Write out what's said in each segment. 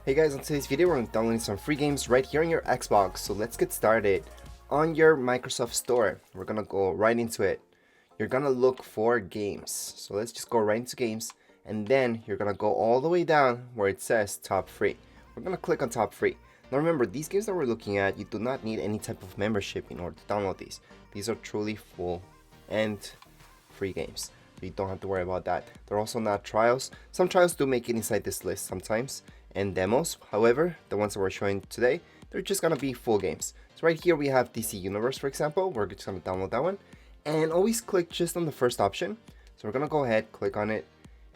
Hey guys, on today's video we're going to be downloading some free games right here on your Xbox. So let's get started. On your Microsoft Store, we're going to go right into it. You're going to look for games. So let's just go right into games, and then you're going to go all the way down where it says top free. We're going to click on top free. Now remember, these games that we're looking at, you do not need any type of membership in order to download these. These are truly full and free games. So you don't have to worry about that. They're also not trials. Some trials do make it inside this list sometimes, and demos. However, the ones that we're showing today, they're just gonna be full games. So right here we have DC Universe, for example. We're just gonna download that one, and always click just on the first option. So we're gonna go ahead, click on it,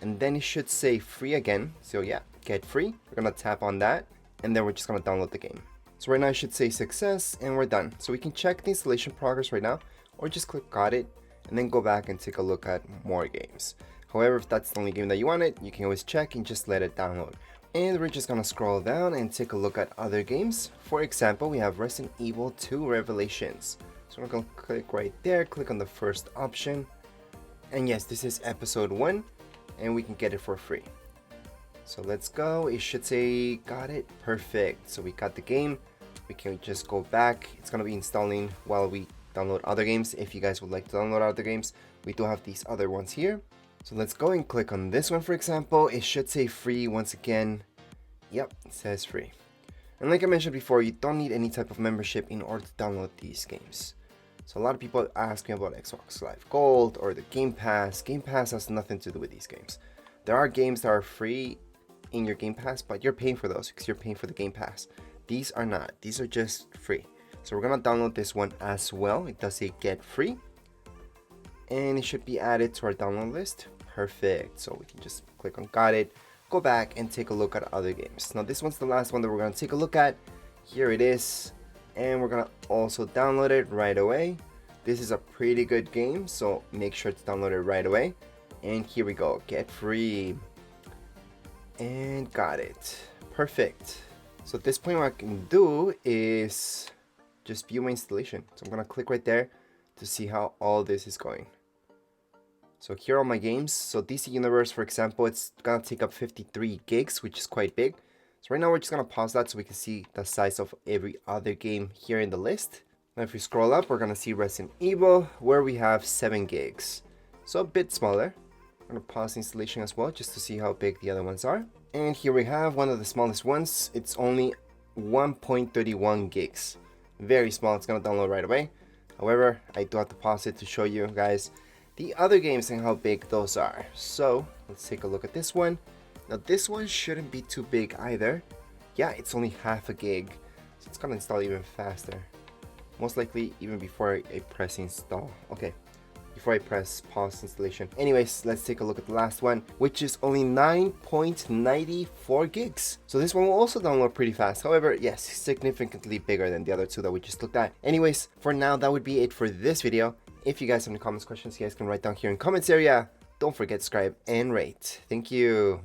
and then it should say free again. So yeah, get free. We're gonna tap on that, and then we're just gonna download the game. So right now it should say success, and we're done. So we can check the installation progress right now, or just click got it, and then go back and take a look at more games. However, if that's the only game that you wanted, you can always check and just let it download. And we're just gonna scroll down and take a look at other games. For example, we have Resident Evil 2 Revelations. So we're gonna click right there, click on the first option. And yes, this is episode 1, and we can get it for free. So let's go. It should say got it. Perfect. So we got the game. We can just go back. It's gonna be installing while we download other games. If you guys would like to download other games, we do have these other ones here. So let's go and click on this one, for example. It should say free once again. Yep, it says free. And like I mentioned before, you don't need any type of membership in order to download these games. So a lot of people ask me about Xbox Live Gold or the Game Pass. Game Pass has nothing to do with these games. There are games that are free in your Game Pass, but you're paying for those because you're paying for the Game Pass. These are not. These are just free. So we're gonna download this one as well. It does say get free, and it should be added to our download list. Perfect. So we can just click on got it, go back and take a look at other games. Now this one's the last one that we're gonna take a look at. Here it is, and we're gonna also download it right away. This is a pretty good game, so make sure to download it right away. And here we go, get free, and got it. Perfect. So at this point, what I can do is just view my installation. So I'm gonna click right there to see how all this is going. So here are my games. So DC Universe, for example, it's gonna take up 53 gigs, which is quite big. So right now we're just gonna pause that so we can see the size of every other game here in the list. Now if we scroll up, we're gonna see Resident Evil, where we have 7 gigs. So a bit smaller. I'm gonna pause the installation as well, just to see how big the other ones are. And here we have one of the smallest ones. It's only 1.31 gigs. Very small, it's gonna download right away. However, I do have to pause it to show you guys the other games and how big those are. So let's take a look at this one. Now this one shouldn't be too big either. Yeah, it's only half a gig, so it's gonna install even faster. Most likely even before I press install. Okay, before I press pause installation. Anyways, let's take a look at the last one, which is only 9.94 gigs. So this one will also download pretty fast. However, yes, significantly bigger than the other two that we just looked at. Anyways, for now, that would be it for this video. If you guys have any comments, questions, you guys can write down here in comments area. Don't forget to subscribe and rate. Thank you.